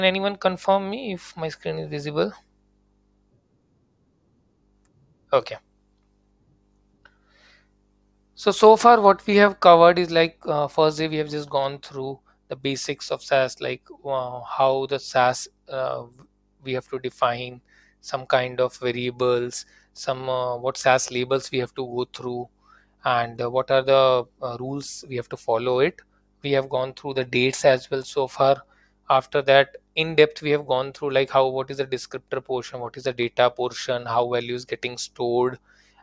Can anyone confirm me if my screen is visible? Okay. So far what we have covered is like first day we have just gone through the basics of SAS, like how the SAS we have to define some kind of variables, some what SAS labels we have to go through, and what are the rules we have to follow it. We have gone through the dates as well so far. After that, in depth we have gone through like how what is the descriptor portion, what is the data portion, how value is getting stored,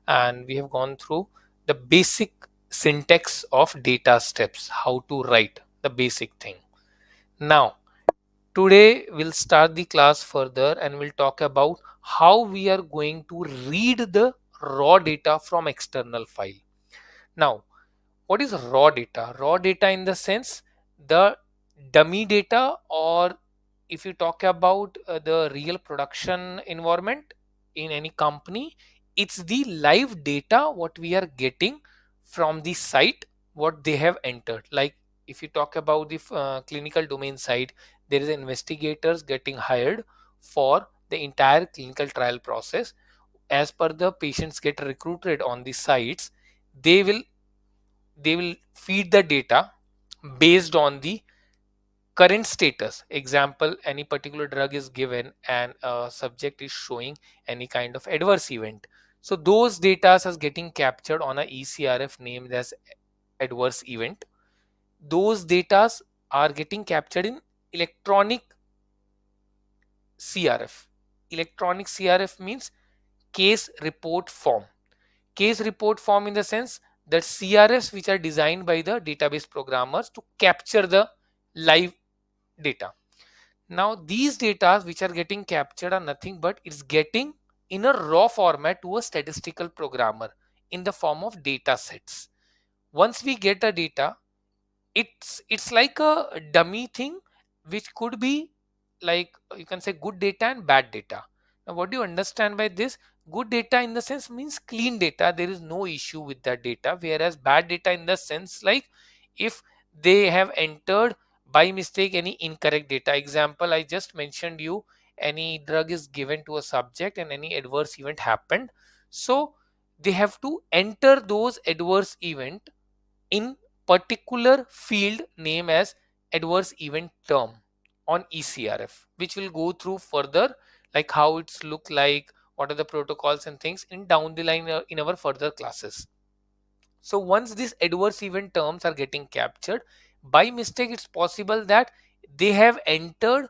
and we have gone through the basic syntax of data steps, how to write the basic thing. Now today we'll start the class further and we'll talk about how we are going to read the raw data from external file. Now, what is raw data? Raw data in the sense the dummy data, or if you talk about the real production environment in any company, it's the live data what we are getting from the site, what they have entered. Like if you talk about the clinical domain side, there is investigators getting hired for the entire clinical trial process. As per the patients get recruited on the sites, they will they will feed the data based on the current status. Example, any particular drug is given and a subject is showing any kind of adverse event, so those data is getting captured on a ecrf named as adverse event. Those data are getting captured in electronic crf. Electronic crf means case report form. Case report form in the sense that CRFs which are designed by the database programmers to capture the live data. Now these data which are getting captured are nothing but it's getting in a raw format to a statistical programmer in the form of data sets. Once we get the data, it's like a dummy thing which could be like you can say good data and bad data. Now what do you understand by this? Good data in the sense means clean data, there is no issue with that data, whereas bad data in the sense like if they have entered by mistake any incorrect data. Example, I just mentioned you, any drug is given to a subject and any adverse event happened, so they have to enter those adverse event in particular field name as adverse event term on ECRF, which will go through further like how it's look like, what are the protocols and things in down the line in our further classes. So once these adverse event terms are getting captured, by mistake it's possible that they have entered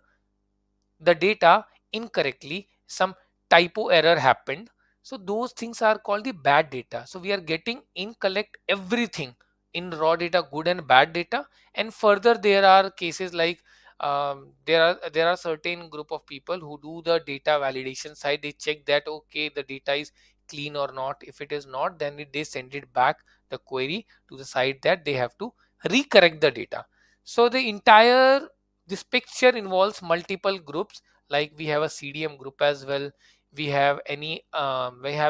the data incorrectly, some typo error happened, so those things are called the bad data. So we are getting in collect everything in raw data, good and bad data. And further there are cases like there are certain group of people who do the data validation side. They check that okay the data is clean or not. If it is not, then they send it back the query to the site that they have to recorrect the data. So the entire this picture involves multiple groups, like we have a CDM group as well. We have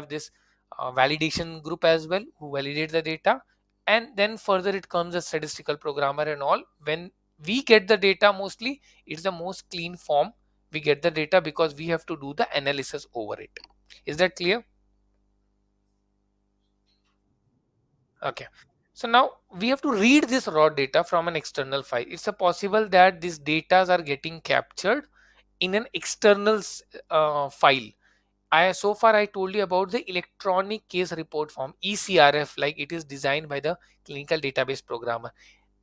this validation group as well who validate the data, and then further it comes a statistical programmer and all. When we get the data, mostly it's the most clean form we get the data because we have to do the analysis over it. Is that clear? Okay. So now we have to read this raw data from an external file. It's a possible that these data are getting captured in an external file. So far I told you about the electronic case report form ECRF, like it is designed by the clinical database programmer.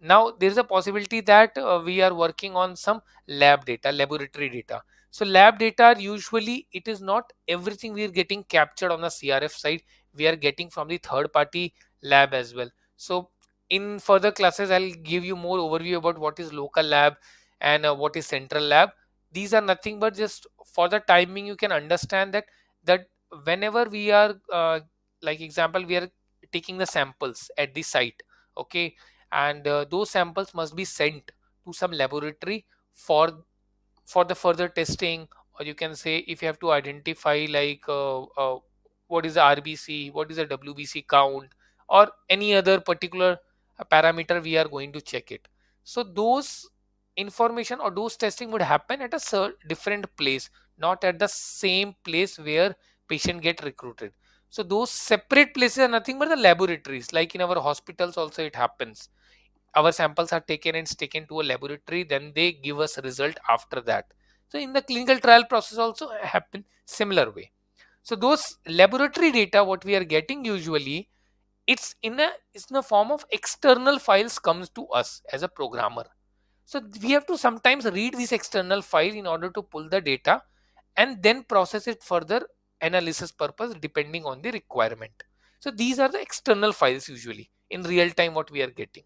Now there is a possibility that we are working on some lab data, laboratory data. So lab data usually it is not everything we are getting captured on the CRF side, we are getting from the third party lab as well. So in further classes I'll give you more overview about what is local lab and what is central lab. These are nothing but just for the timing you can understand that whenever we are like example we are taking the samples at the site, okay, and those samples must be sent to some laboratory for the further testing, or you can say if you have to identify like what is the RBC, what is the WBC count, or any other particular parameter we are going to check it. So those information or those testing would happen at a different place, not at the same place where patient get recruited. So those separate places are nothing but the laboratories. Like in our hospitals also it happens, our samples are taken and taken to a laboratory, then they give us a result after that. So in the clinical trial process also happen similar way. So those laboratory data what we are getting usually, it's in a form of external files comes to us as a programmer. So we have to sometimes read this external file in order to pull the data and then process it further analysis purpose depending on the requirement. So these are the external files usually in real time what we are getting.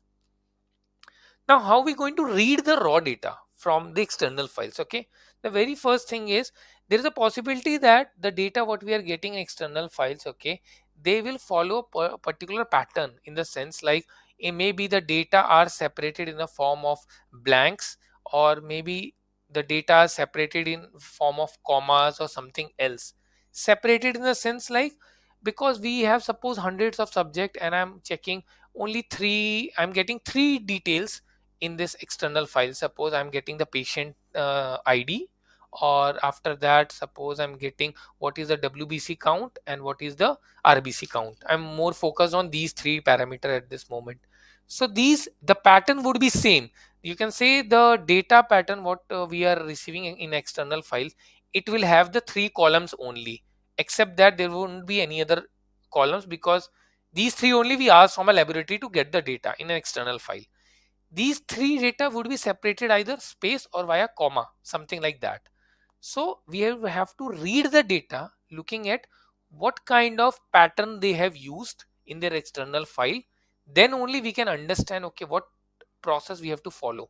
Now, how are we going to read the raw data from the external files? Okay, the very first thing is there is a possibility that the data what we are getting in external files, okay, they will follow a particular pattern in the sense like it may be the data are separated in the form of blanks, or maybe the data are separated in form of commas or something else. Separated in the sense like, because we have suppose hundreds of subject and I'm checking only three, I'm getting three details in this external file. Suppose I'm getting the patient ID, or after that suppose I'm getting what is the WBC count and what is the RBC count. I'm more focused on these three parameter at this moment. So these, the pattern would be same. You can say the data pattern what we are receiving in external files, it will have the three columns only, except that there won't be any other columns, because these three only we ask from a laboratory to get the data in an external file. These three data would be separated either space or via comma, something like that. So we have to read the data looking at what kind of pattern they have used in their external file. Then only we can understand, okay, what process we have to follow.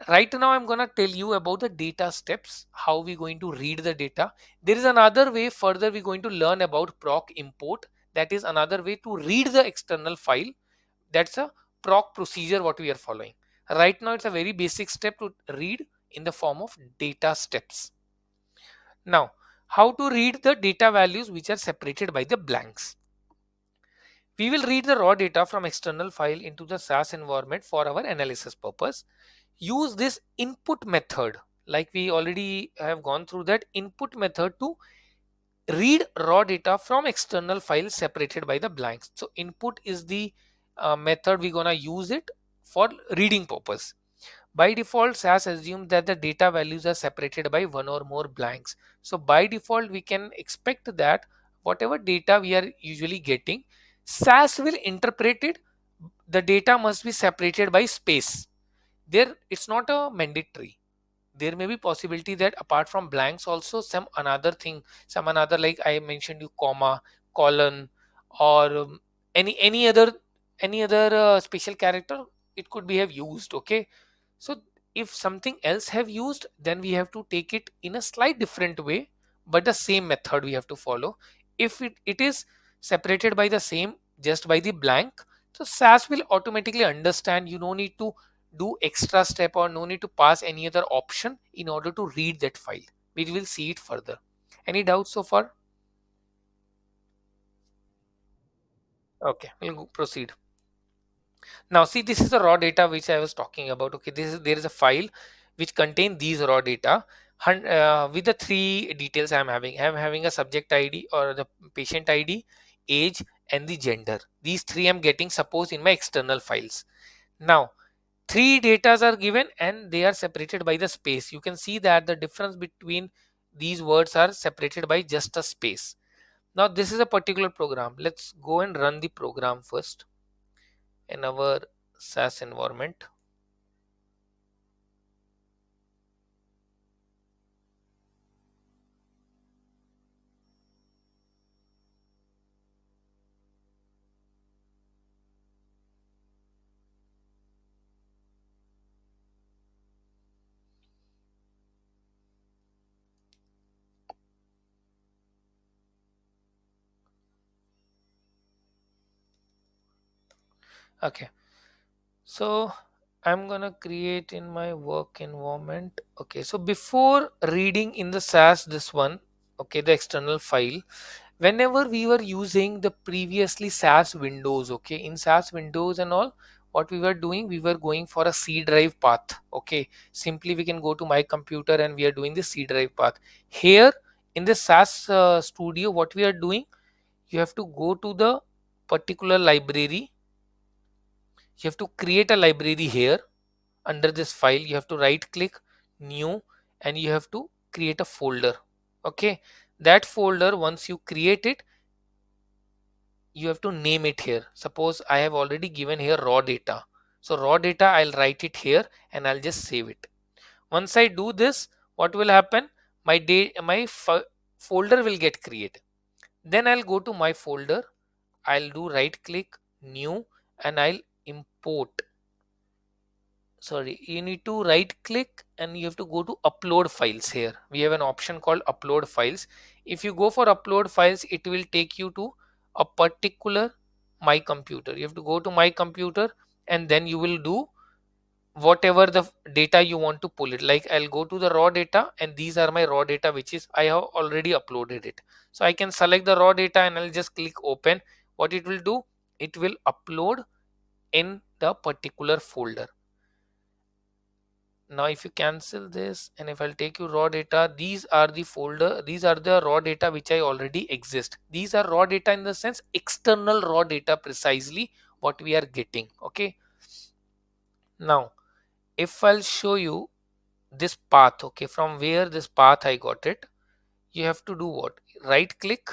Right now I'm going to tell you about the data steps, how we're going to read the data. There is another way further we're going to learn about PROC import. That is another way to read the external file. That's a PROC procedure what we are following. Right now it's a very basic step to read in the form of data steps. Now, how to read the data values which are separated by the blanks. We will read the raw data from external file into the SAS environment for our analysis purpose. Use this input method, like we already have gone through that input method to read raw data from external files separated by the blanks. So input is the method we're gonna use it for reading purpose. By default, SAS assumes that the data values are separated by one or more blanks. So by default, we can expect that whatever data we are usually getting, SAS will interpret it. The data must be separated by space. There, it's not a mandatory. There may be possibility that apart from blanks also some another thing, some another, like I mentioned you, comma, colon, or any other special character it could be have used. Okay, so if something else have used, then we have to take it in a slight different way, but the same method we have to follow. If it is separated by the same, just by the blank, so SAS will automatically understand you no need to do extra step or no need to pass any other option in order to read that file. We will see it further. Any doubts so far? Okay, we'll proceed. Now see, this is the raw data which I was talking about. Okay, there is a file which contain these raw data, with the three details I'm having a subject ID or the patient ID, age, and the gender. These three I'm getting suppose in my external files. Now three datas are given and they are separated by the space. You can see that the difference between these words are separated by just a space. Now this is a particular program. Let's go and run the program first in our SAS environment. Okay, so I'm gonna create in my work environment. Okay, so before reading in the SAS this one, okay, the external file, whenever we were using the previously SAS windows, okay, in SAS windows and all, what we were doing, we were going for a C drive path. Okay, simply we can go to my computer and we are doing the C drive path. Here in the SAS studio, what we are doing, you have to go to the particular library. You have to create a library here. Under this file, you have to right click, new, and you have to create a folder. Okay, that folder, once you create it, you have to name it here. Suppose I have already given here raw data, so raw data, I'll write it here and I'll just save it. Once I do this, what will happen, my folder will get created. Then I'll go to my folder, I'll do right click, new, and I'll import. Sorry, you need to right click and you have to go to upload files. Here we have an option called upload files. If you go for upload files, it will take you to a particular my computer. You have to go to my computer and then you will do whatever the data you want to pull it. Like I'll go to the raw data, and these are my raw data, which is I have already uploaded it. So I can select the raw data and I'll just click open. What it will do, it will upload in the particular folder. Now if you cancel this and if I'll take you raw data, these are the folder, these are the raw data which I already exist. These are raw data in the sense external raw data, precisely what we are getting. Okay, now if I'll show you this path, okay, from where this path I got it, you have to do what, right click,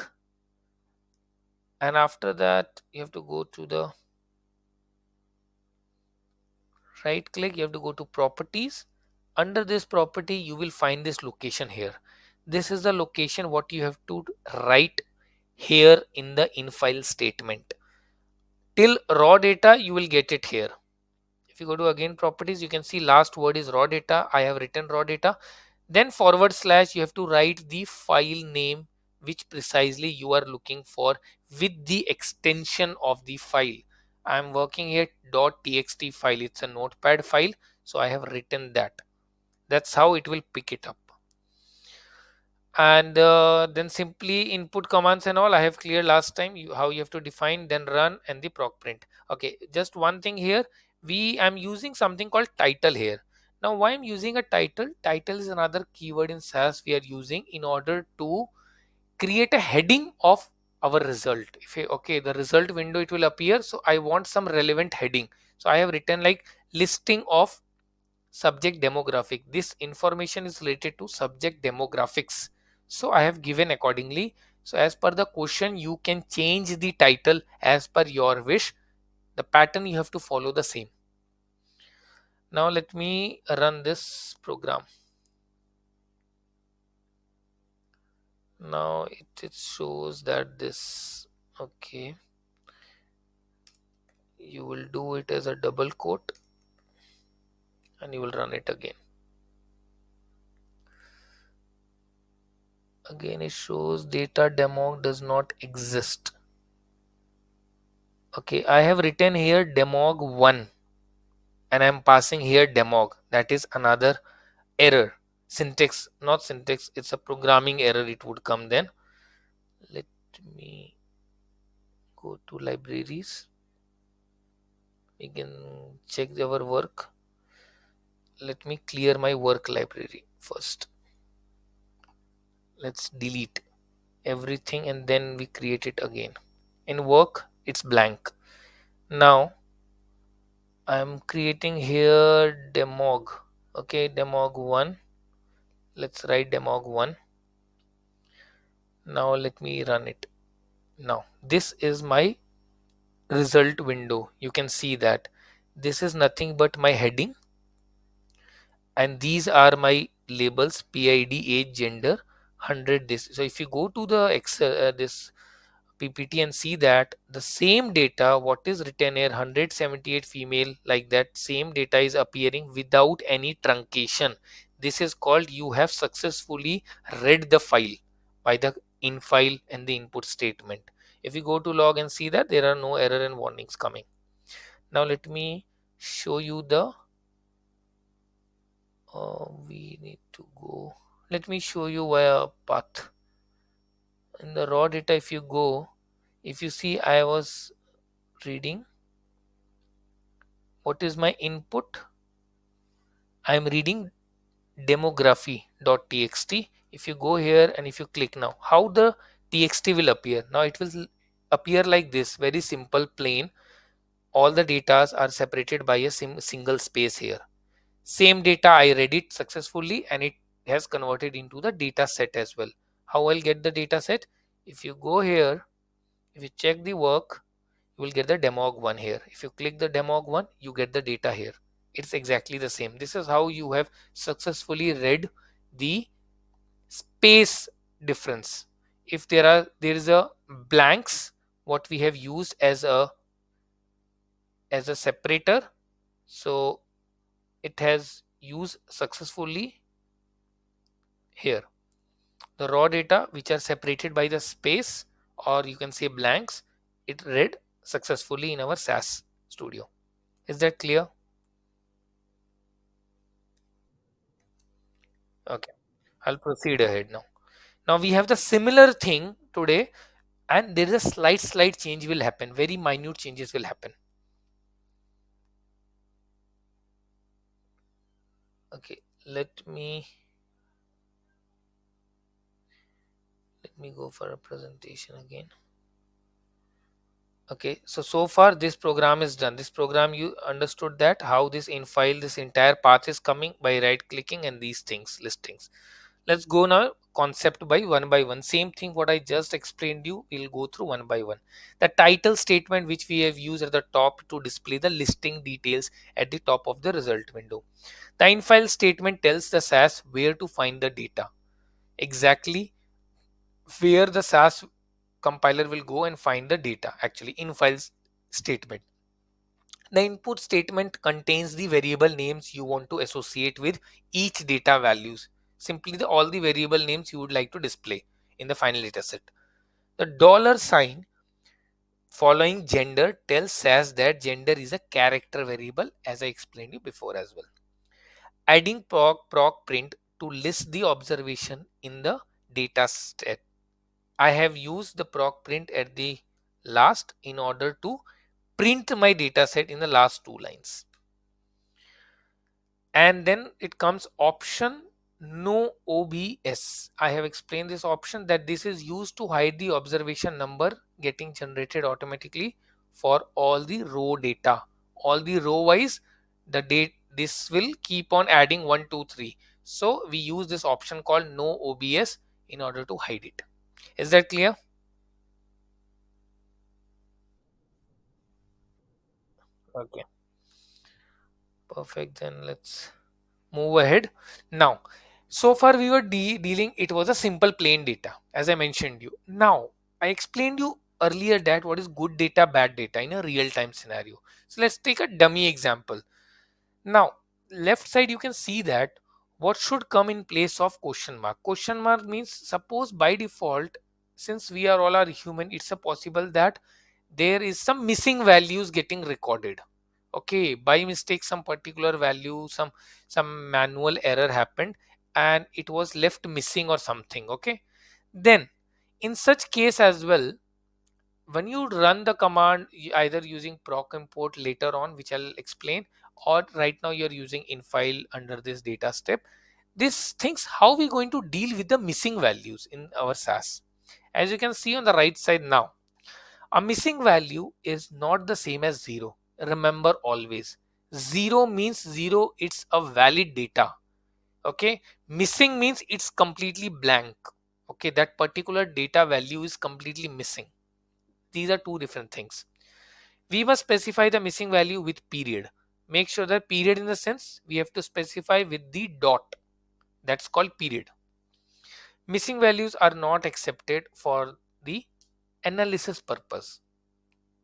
and after that you have to go to the right click, you have to go to properties. Under this property you will find this location here. This is the location what you have to write here in the infile statement. Till raw data you will get it here. If you go to again properties, you can see last word is raw data. I have written raw data. Then forward slash, you have to write the file name which precisely you are looking for with the extension of the file. I am working here .txt file. It's a notepad file, so I have written that. That's how it will pick it up. And then simply input commands and all I have cleared last time, how you have to define, then run, and the proc print. Okay, just one thing here, I'm using something called title here. Now why I'm using a title is another keyword in SAS we are using in order to create a heading of our result. Okay, the result window, it will appear, so I want some relevant heading, so I have written like listing of subject demographic. This information is related to subject demographics, so I have given accordingly. So as per the question, you can change the title as per your wish. The pattern you have to follow the same. Now let me run this program. Now it shows that this, okay, you will do it as a double quote and you will run it again. Again it shows data demo does not exist. Okay, I have written here demog1 and I'm passing here demog. That is another error. Syntax, not syntax, it's a programming error, it would come then. Let me go to libraries. We can check our work. Let me clear my work library first. Let's delete everything and then we create it again. In work, it's blank. Now I'm creating here demog. Okay, demog1. Let's write demog1. Now let me run it. Now this is my result window. You can see that this is nothing but my heading, and these are my labels: PID, age, gender, 100 this. So if you go to the Excel, this PPT, and see that the same data what is written here, 178 female, like that same data is appearing without any truncation. This is called you have successfully read the file by the infile and the input statement. If you go to log and see that there are no error and warnings coming. Now let me show you the we need to go, let me show you via path. In the raw data, if you go, if you see, I was reading What is my input? I am reading demography.txt. If you go here and if you click now, how the txt will appear? Now it will appear like this, very simple, plain. All the data are separated by a single space here. Same data, I read it successfully and it has converted into the data set as well. How I'll get the data set? If you go here, if you check the work, you will get the demog1 here. If you click the demog1, you get the data here. It's exactly the same. This is how you have successfully read the space difference. If there is a blanks, what we have used as a separator, so it has used successfully here. The raw data which are separated by the space, or you can say blanks, it read successfully in our SAS studio. Is that clear? Okay, I'll proceed ahead now. Now we have the similar thing today, and there is a slight change will happen. Very minute changes will happen. Okay, let me go for a presentation again. Okay, so far this program is done. This program, you understood that how this INFILE, this entire path is coming by right clicking and these things, listings. Let's go now concept by one. Same thing what I just explained you, we'll go through one by one. The title statement which we have used at the top to display the listing details at the top of the result window. The INFILE statement tells the SAS where to find the data. Exactly where the SAS compiler will go and find the data, actually INFILE statement. The input statement contains the variable names you want to associate with each data values. Simply all the variable names you would like to display in the final data set. The dollar sign following gender tells SAS that gender is a character variable, as I explained you before as well. Adding proc print to list the observation in the data set. I have used the proc print at the last in order to print my data set in the last two lines. And then it comes option no OBS. I have explained this option that this is used to hide the observation number getting generated automatically for all the row data. All the row wise, the date this will keep on adding 1, 2, 3. So we use this option called no OBS in order to hide it. Is that clear? Okay, perfect. Then let's move ahead. Now, so far we were dealing, it was a simple plain data, as I mentioned you. Now, I explained you earlier that what is good data, bad data in a real time scenario. So let's take a dummy example. Now, left side you can see that what should come in place of question mark. Question mark means, suppose by default, since we are all are human, it's a possible that there is some missing values getting recorded. Okay, by mistake some particular value, some manual error happened and it was left missing or something. Okay, then in such case as well, when you run the command, either using proc import later on, which I'll explain, or right now you're using infile under this data step, this things how we going to deal with the missing values in our SAS. As you can see on the right side now, a missing value is not the same as 0. Remember always, 0 means 0, it's a valid data. Okay, missing means it's completely blank. Okay, that particular data value is completely missing. These are two different things. We must specify the missing value with period. Make sure that period, in the sense we have to specify with the dot. That's called period. Missing values are not accepted for the analysis purpose.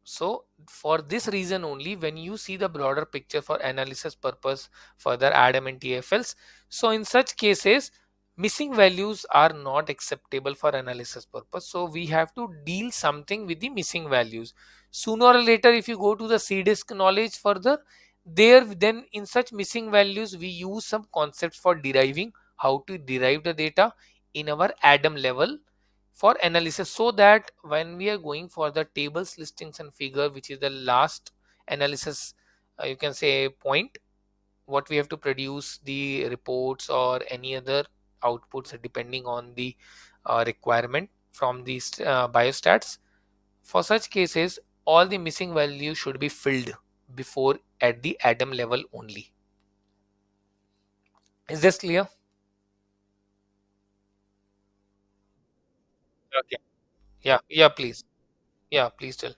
So for this reason only, when you see the broader picture for analysis purpose, further add and TFLs, so in such cases missing values are not acceptable for analysis purpose. So we have to deal something with the missing values. Sooner or later, if you go to the CDISC knowledge further, there then in such missing values we use some concepts for deriving, how to derive the data in our Adam level for analysis, so that when we are going for the tables, listings and figure, which is the last analysis you can say point, what we have to produce the reports or any other outputs depending on the requirement from these biostats. For such cases, all the missing values should be filled before at the atom level only. Is this clear? Okay. Yeah, yeah, please. Yeah, please tell.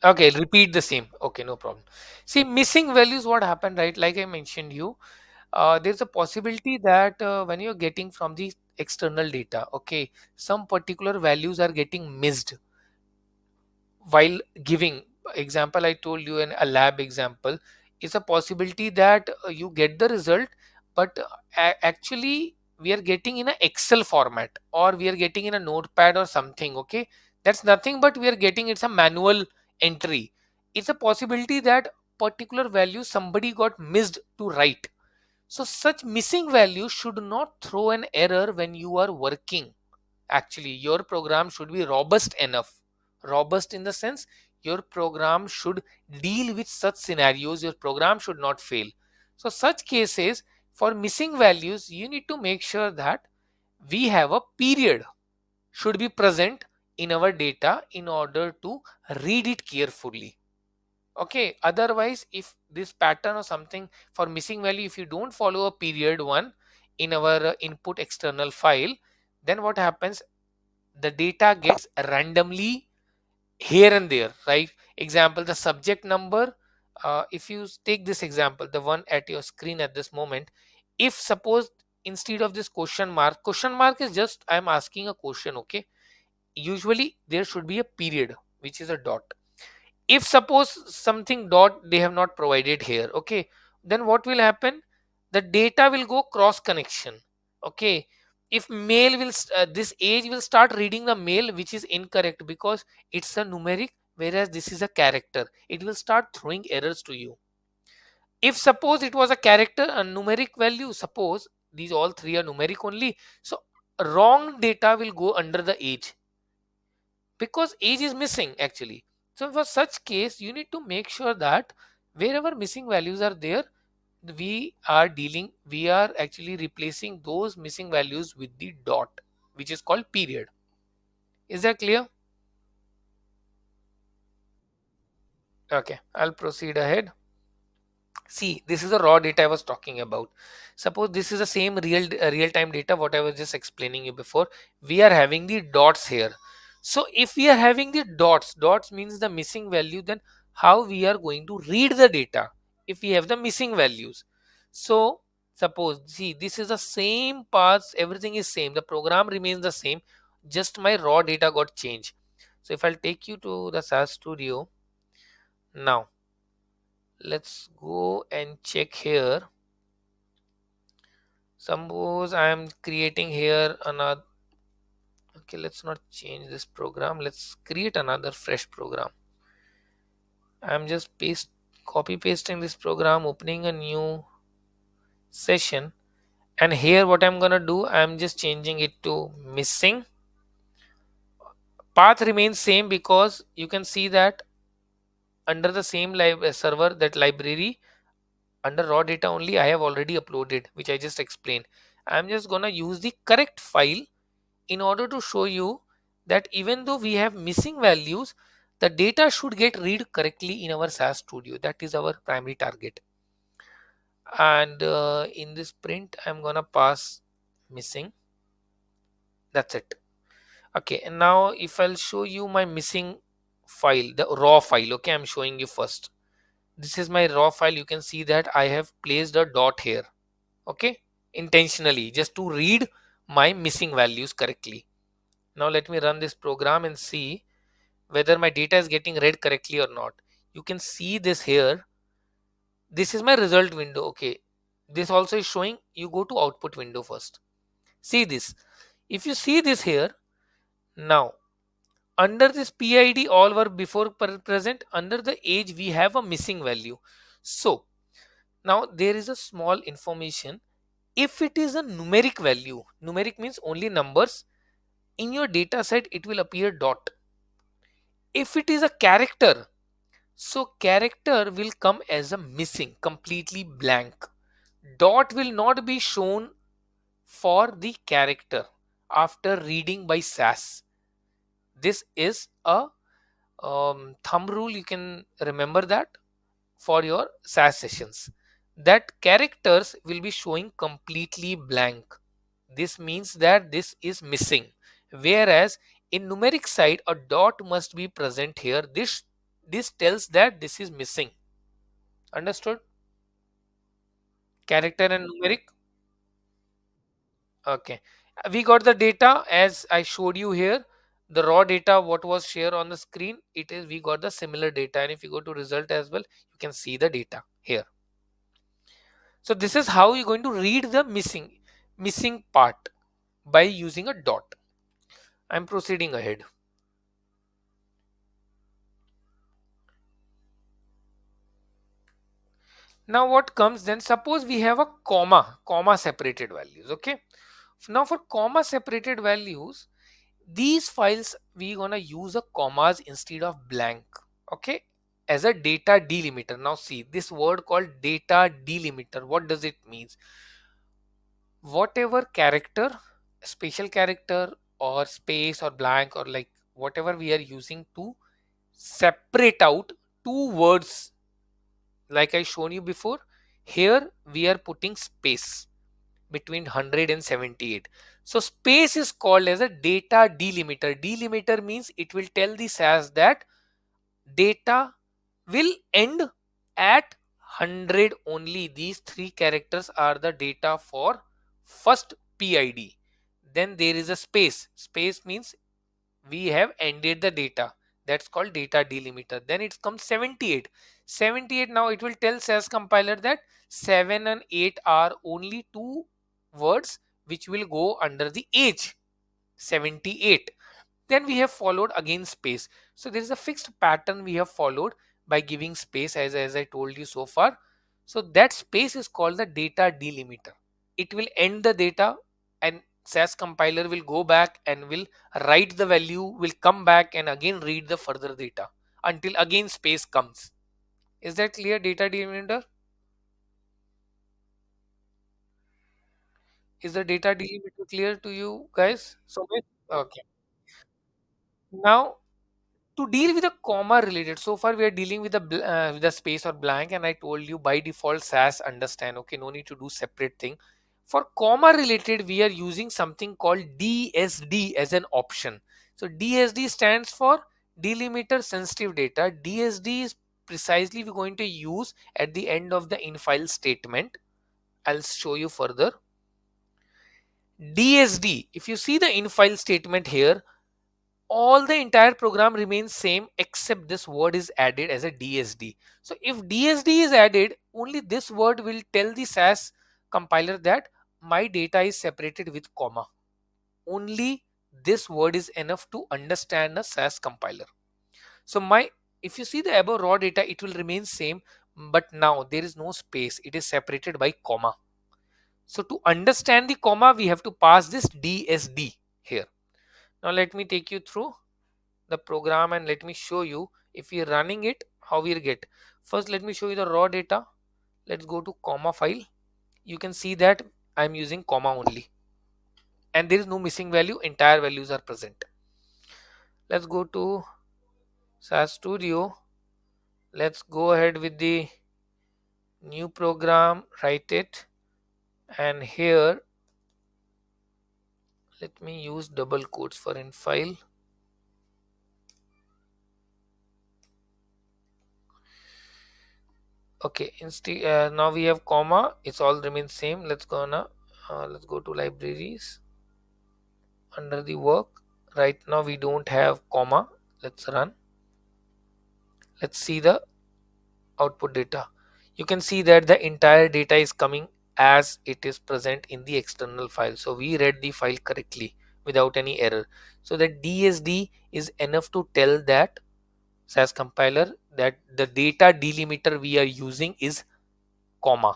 Okay, repeat the same. Okay, no problem. See, missing values, what happened, right? Like I mentioned you, there's a possibility that when you're getting from the external data, okay, some particular values are getting missed while giving. Example I told you, in a lab example, is a possibility that you get the result, but actually we are getting in a excel format, or we are getting in a notepad or something, okay. That's nothing but we are getting, it's a manual entry. It's a possibility that particular value somebody got missed to write. So such missing values should not throw an error when you are working. Actually, your program should be robust enough. Robust in the sense, your program should deal with such scenarios. Your program should not fail. So such cases, for missing values, you need to make sure that we have a period should be present in our data in order to read it carefully. Okay, otherwise if this pattern or something for missing value, if you don't follow a period one in our input external file, then what happens, the data gets randomly here and there, right? Example, the subject number, if you take this example, the one at your screen at this moment, if suppose instead of this question mark is just I'm asking a question, okay, usually there should be a period which is a dot. If suppose something dot they have not provided here, okay, then what will happen, the data will go cross connection, okay. If male will this age will start reading the male, which is incorrect because it's a numeric, whereas this is a character, it will start throwing errors to you. If suppose it was a character, a numeric value, suppose these all three are numeric only, so wrong data will go under the age because age is missing actually. So for such case, you need to make sure that wherever missing values are there, we are actually replacing those missing values with the dot, which is called period. Is that clear? Okay, I'll proceed ahead. See, this is the raw data I was talking about. Suppose this is the same real time data what I was just explaining you before. We are having the dots here. So if we are having the dots means the missing value, then how we are going to read the data if we have the missing values? So suppose, see, this is the same paths, everything is same, the program remains the same, just my raw data got changed. So if I'll take you to the SAS Studio now, let's go and check here. Suppose I am creating here another, okay, let's not change this program, let's create another fresh program. I'm just copy pasting this program, opening a new session, and here what I'm gonna do, I'm just changing it to missing. Path remains same because you can see that under the same server, that library, under raw data only I have already uploaded, which I just explained. I'm just gonna use the correct file in order to show you that even though we have missing values, the data should get read correctly in our SAS Studio. That is our primary target. And in this print, I'm gonna pass missing. That's it. Okay, and now if I'll show you my missing file, the raw file, okay, I'm showing you first. This is my raw file. You can see that I have placed a dot here, okay, intentionally just to read my missing values correctly. Now let me run this program and see whether my data is getting read correctly or not. You can see this here. This is my result window. Okay, this also is showing. You go to output window first. See this. If you see this here, now under this PID all were before present, under the age we have a missing value. So now there is a small information. If it is a numeric value, numeric means only numbers, in your data set it will appear dot. If it is a character, So character will come as a missing, completely blank. Dot will not be shown for the character after reading by SAS. This is a thumb rule, you can remember that for your SAS sessions, that characters will be showing completely blank. This means that this is missing, whereas in numeric side a dot must be present here. This tells that this is missing. Understood? Character and numeric. Okay. We got the data as I showed you here. The raw data, what was shared on the screen, it is we got the similar data. And if you go to result as well, you can see the data here. So this is how you're going to read the missing part by using a dot. I'm proceeding ahead. Now what comes then? Suppose we have a comma separated values. Okay. Now for comma separated values, these files we gonna use a commas instead of blank. Okay, as a data delimiter. Now see this word called data delimiter. What does it mean? Whatever character, special character or space or blank or like whatever we are using to separate out two words, like I shown you before, here we are putting space between 100 and 78. So space is called as a data delimiter. Delimiter means it will tell the SAS that data will end at 100 only. These three characters are the data for first PID. Then there is a space. Space means we have ended the data. That's called data delimiter. Then it comes 78. 78, now it will tell SAS compiler that 7 and 8 are only two words which will go under the age 78. Then we have followed again space. So there is a fixed pattern we have followed by giving space as I told you so far. So that space is called the data delimiter. It will end the data and SAS compiler will go back and will write the value, will come back and again read the further data until again space comes. Is that clear? Data delimiter? Is the data delimiter clear to you guys? So okay. Now to deal with a comma related, so far we are dealing with with the space or blank, and I told you by default SAS understand. Okay, no need to do separate thing. For comma related, we are using something called DSD as an option. So DSD stands for delimiter sensitive data. DSD is precisely we're going to use at the end of the infile statement. I'll show you further. DSD, if you see the infile statement here, all the entire program remains same except this word is added as a DSD. So if DSD is added, only this word will tell the SAS compiler that my data is separated with comma. Only this word is enough to understand a SAS compiler. So if you see the above raw data, it will remain same, but now there is no space. It is separated by comma. So to understand the comma, we have to pass this DSD here. Now let me take you through the program and let me show you if we are running it how we'll get. First let me show you the raw data. Let's go to comma file. You can see that I'm using comma only and there is no missing value, entire values are present. Let's go to SAS Studio. Let's go ahead with the new program, write it, and here let me use double quotes for INFILE. Okay, now we have comma, it's all remains same. Let's go to libraries. Under the work, right now we don't have comma. Let's run. Let's see the output data. You can see that the entire data is coming as it is present in the external file. So we read the file correctly without any error. So the DSD is enough to tell that SAS compiler that the data delimiter we are using is comma.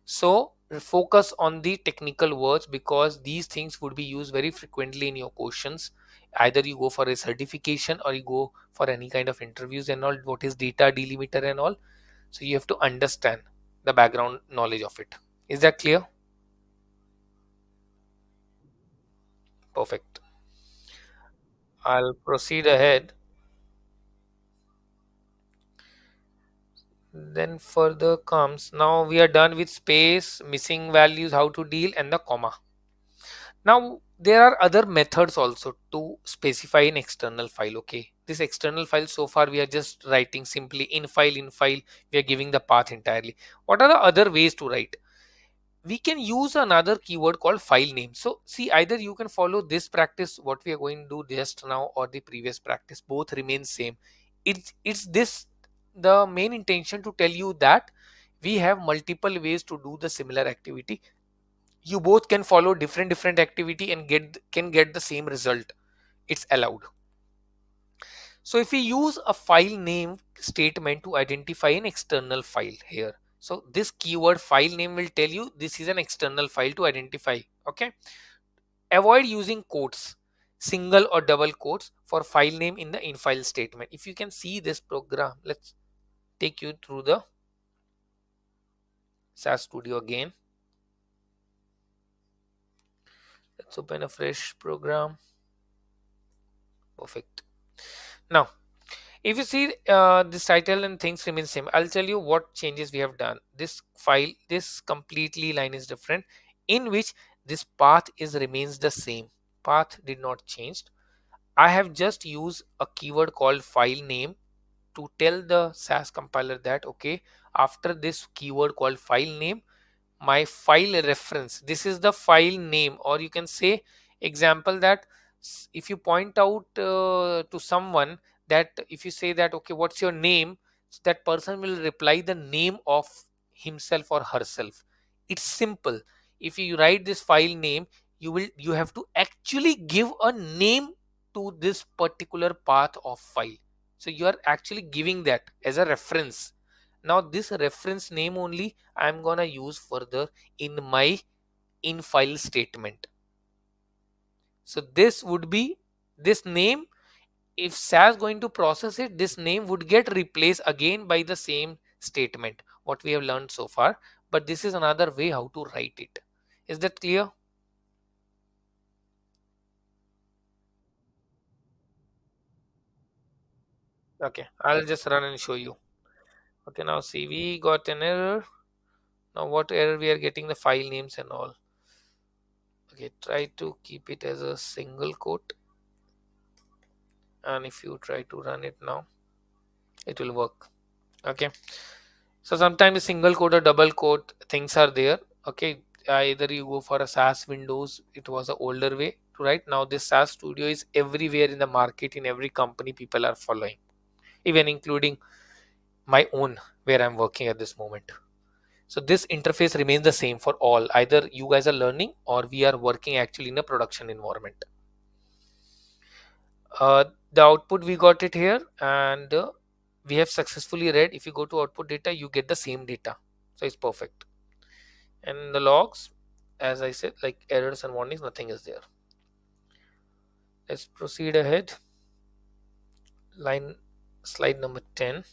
So focus on the technical words because these things would be used very frequently in your questions Either you go for a certification or you go for any kind of interviews and all, what is data delimiter and all. So you have to understand the background knowledge of it. Is that clear? Perfect. I'll proceed ahead. Then further comes, now we are done with space, missing values, how to deal, and the comma. Now there are other methods also to specify an external file. Okay, this external file, so far we are just writing simply in file. We are giving the path entirely. What are the other ways to write? We can use another keyword called file name. So see, either you can follow this practice what we are going to do just now, or the previous practice, both remain same. It's this, the main intention to tell you that we have multiple ways to do the similar activity. You both can follow different activity and get the same result. It's allowed. So if we use a file name statement to identify an external file here, so this keyword file name will tell you this is an external file to identify. Okay, avoid using quotes, single or double quotes for file name in the infile statement. If you can see this program, let's take you through the SAS Studio again. Let's open a fresh program. Perfect. Now if you see this title and things remain same, I'll tell you what changes we have done. This file, this completely line is different, in which this path is remains the same. Path did not change. I have just used a keyword called file name to tell the SAS compiler that okay, after this keyword called file name, my file reference, this is the file name, or you can say example that if you point out to someone, that if you say that okay, what's your name, so that person will reply the name of himself or herself. It's simple. If you write this file name, you have to actually give a name to this particular path of file. So you are actually giving that as a reference. Now this reference name only I'm gonna use further in my infile statement. So this would be this name. If SAS going to process it, this name would get replaced again by the same statement what we have learned so far. But this is another way how to write it. Is that clear? Okay, I'll just run and show you. Okay, now see, we got an error. Now what error we are getting? The file names and all. Okay, try to keep it as a single quote, and if you try to run it now, it will work. Okay, so sometimes single quote or double quote things are there. Okay, either you go for a SAS Windows, it was an older way to write. Now this SAS Studio is everywhere in the market, in every company people are following, even including my own where I'm working at this moment. So this interface remains the same for all. Either you guys are learning or we are working actually in a production environment. The output we got it here, and we have successfully read. If you go to output data, you get the same data, so it's perfect. And the logs, as I said, like errors and warnings, nothing is there. Let's proceed ahead. Line slide number 10.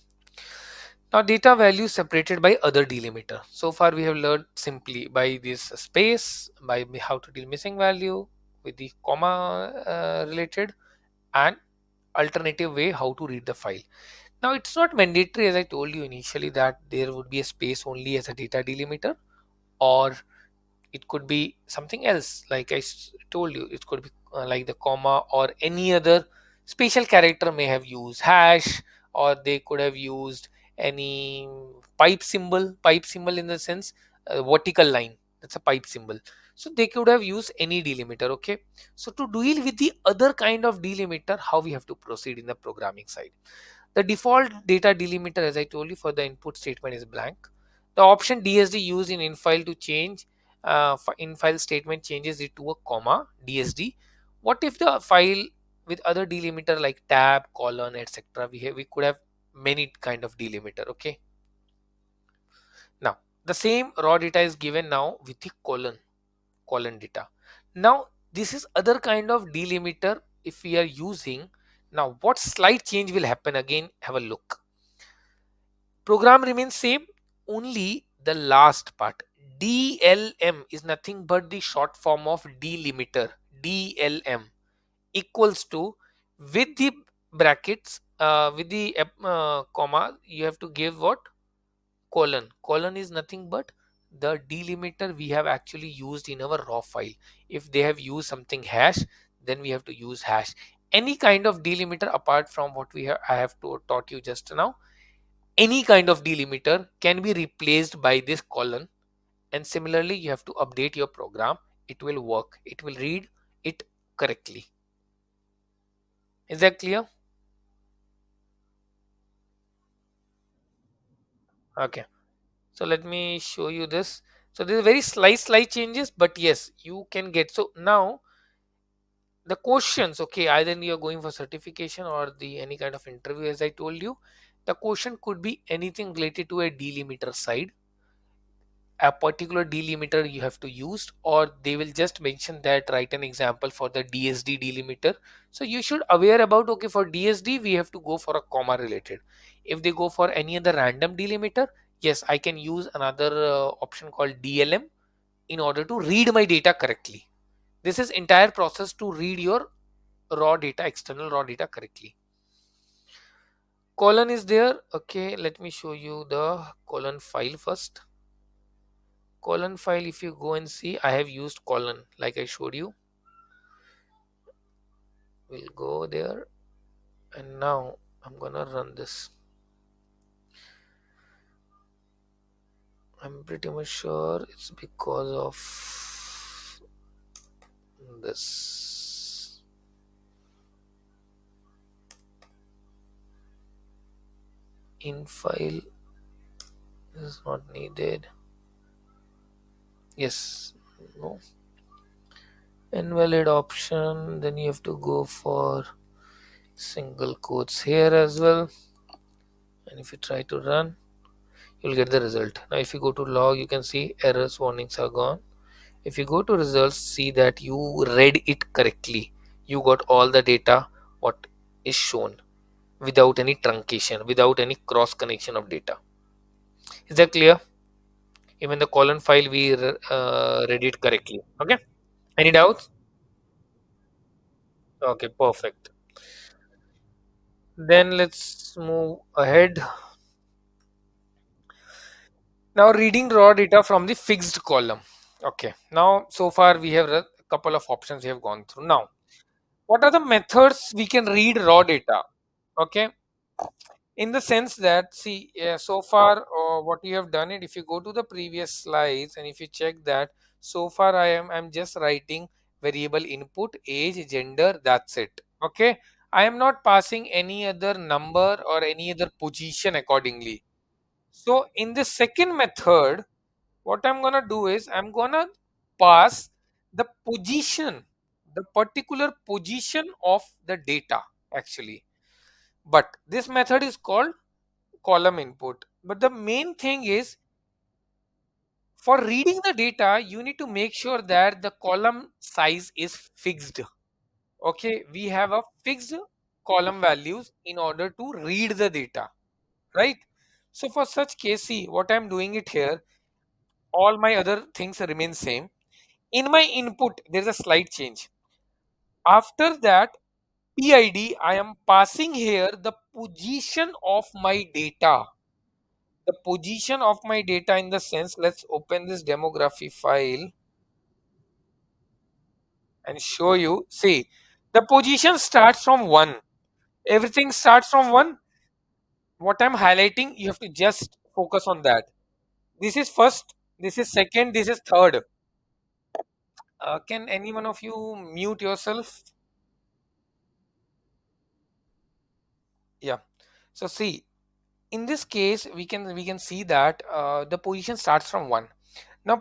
Now data value separated by other delimiter. So far we have learned simply by this space, by how to deal missing value with the comma related, and alternative way how to read the file. Now it's not mandatory, as I told you initially, that there would be a space only as a data delimiter, or it could be something else. Like told you, it could be like the comma, or any other special character may have used hash, or they could have used any pipe symbol in the sense vertical line, that's a pipe symbol. So they could have used any delimiter. Okay, so to deal with the other kind of delimiter, how we have to proceed in the programming side. The default data delimiter, as I told you, for the input statement is blank. The option DSD used in infile to change infile statement changes it to a comma DSD. What if the file with other delimiter like tab, colon, etc. We could have many kind of delimiter. Okay. Now the same raw data is given now with the colon data. Now this is other kind of delimiter if we are using, now what slight change will happen? Again, have a look. Program remains same, only the last part. DLM is nothing but the short form of delimiter. DLM equals to, with the brackets, with the comma, you have to give what? Colon. Colon is nothing but the delimiter we have actually used in our raw file. If they have used something hash, then we have to use hash. Any kind of delimiter apart from what we have, I have taught you just now, any kind of delimiter can be replaced by this colon. And similarly, you have to update your program. It will work. It will read it correctly. Is that clear? Okay. So let me show you this. So there are very slight changes, but yes, you can get. So now the questions, okay, either you're going for certification or the any kind of interview, as I told you, the question could be anything related to a delimiter side, a particular delimiter you have to use, or they will just mention that write an example for the DSD delimiter. So you should aware about, okay, for DSD we have to go for a comma related. If they go for any other random delimiter, yes, I can use another option called DLM in order to read my data correctly. This is entire process to read your raw data, external raw data correctly. Colon is there. Okay, let me show you the colon file first. Colon file, if you go and see, I have used colon like I showed you. We'll go there, and now I'm gonna run this. I'm pretty much sure it's because of this. INFILE is not needed. Yes, no. Invalid option, then you have to go for single quotes here as well. And if you try to run, you'll get the result. Now if you go to log, you can see errors warnings are gone. If you go to results, see that you read it correctly. You got all the data what is shown without any truncation, without any cross connection of data. Is that clear? Even the colon file we read it correctly. Okay. Any doubts? Okay, perfect. Then let's move ahead. Now reading raw data from the fixed column. Okay. Now so far we have a couple of options we have gone through. Now, what are the methods we can read raw data? Okay. In the sense that, see, so far what you have done it, if you go to the previous slides and if you check that, so far I'm just writing variable input, age, gender, that's it. Okay. I am not passing any other number or any other position accordingly. So in the second method, what I'm gonna do is I'm gonna pass the position, the particular position of the data actually. But this method is called column input. But the main thing is, for reading the data, you need to make sure that the column size is fixed. Okay, we have a fixed column values in order to read the data, right? So for such case, see what I'm doing it here, all my other things remain same. In my input, there's a slight change. After that, PID, I am passing here the position of my data. The position of my data in the sense, let's open this demography file and show you. See, the position starts from 1. Everything starts from 1. What I'm highlighting, you have to just focus on that. This is first, this is second, this is third. Can any one of you mute yourself? Yeah. So see, in this case, we can see that the position starts from 1. Now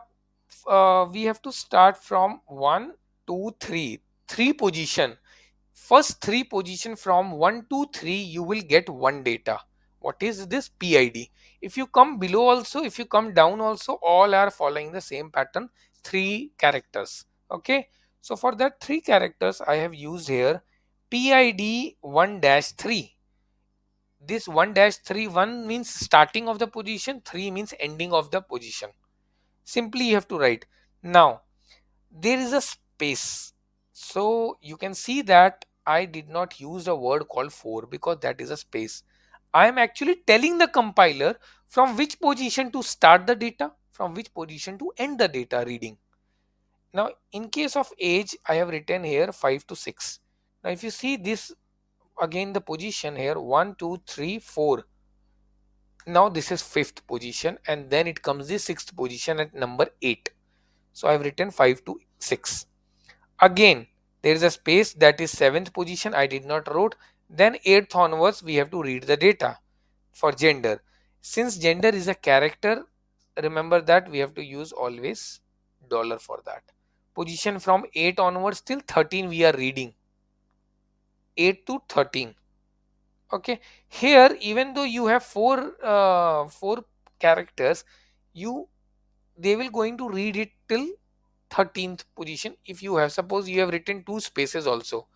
we have to start from 1, 2, 3. 3 position. First 3 position from 1 to 3, you will get one data. What is this? PID. If you come below also, if you come down also, all are following the same pattern, 3 characters. Okay. So for that 3 characters, I have used here PID 1-3. This 1-3, 1 means starting of the position, 3 means ending of the position. Simply you have to write. Now there is a space, so you can see that I did not use a word called 4 because that is a space. I am actually telling the compiler from which position to start the data, from which position to end the data reading. Now in case of age, I have written here 5 to 6. Now if you see this, again the position here 1 2 3 4. Now this is fifth position, and then it comes the sixth position at number 8. So I have written 5 to 6. Again there is a space, that is seventh position, I did not wrote. Then eighth onwards we have to read the data. For gender, since gender is a character, remember that we have to use always dollar for that. Position from 8 onwards till 13 we are reading, 8 to 13. Okay, here even though you have four characters, you they will going to read it till 13th position. If you have, suppose you have written two spaces also,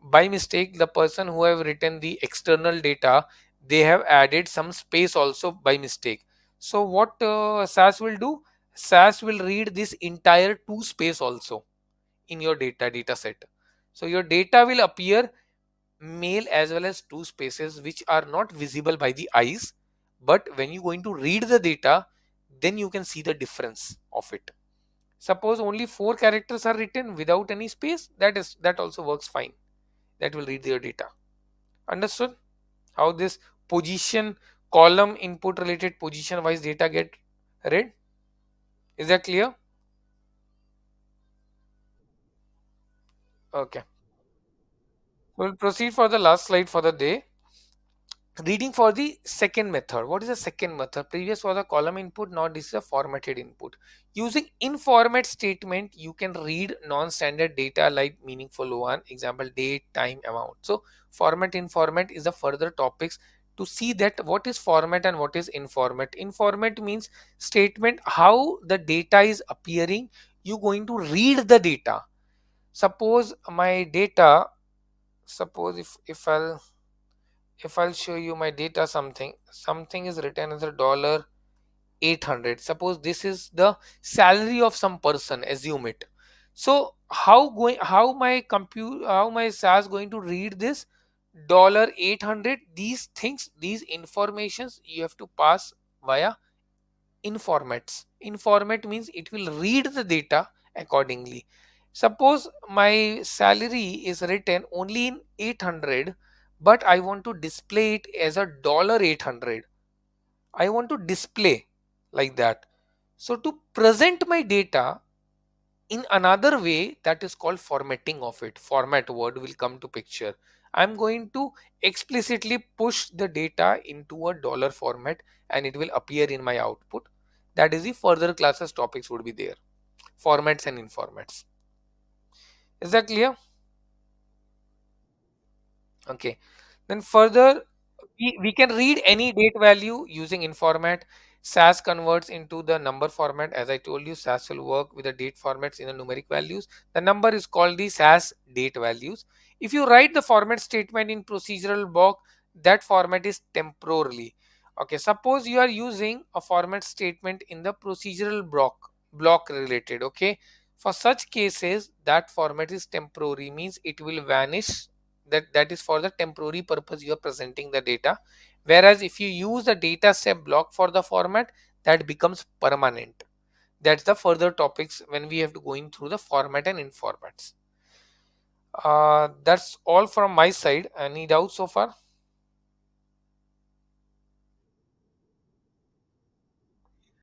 by mistake the person who have written the external data, they have added some space also by mistake. So what SAS will do, SAS will read this entire two space also in your data set. So your data will appear male as well as two spaces which are not visible by the eyes, but when you going to read the data, then you can see the difference of it. Suppose only four characters are written without any space, that also works fine, that will read your data. Understood how this position column input related position wise data get read? Is that clear? Okay, we'll proceed for the last slide for the day. Reading for the second method. What is the second method? Previous was a column input, now this is a formatted input. Using in format statement, you can read non-standard data like meaningful one, example date, time, amount. So format, in format is the further topics to see that what is format and what is in format. In format means statement how the data is appearing, you going to read the data. Suppose my data, suppose if I'll show you my data, something is written as a dollar 800. Suppose this is the salary of some person, assume it. So how my SAS going to read this dollar 800? These things, these informations you have to pass via informats. Informat means it will read the data accordingly. Suppose my salary is written only in 800, but I want to display it as a dollar 800. I want to display like that. So to present my data in another way, that is called formatting of it. Format word will come to picture. I'm going to explicitly push the data into a dollar format and it will appear in my output. That is the further classes topics would be there. Formats and informats. Is that clear? Okay. Then further, we can read any date value using informat. SAS converts into the number format. As I told you, SAS will work with the date formats in the numeric values. The number is called the SAS date values. If you write the format statement in procedural block, that format is temporarily. Okay, suppose you are using a format statement in the procedural block related. Okay, for such cases, that format is temporary, means it will vanish. That is for the temporary purpose you are presenting the data, whereas if you use the data step block for the format, that becomes permanent. That's the further topics when we have to going through the format and in formats. That's all from my side. Any doubts so far?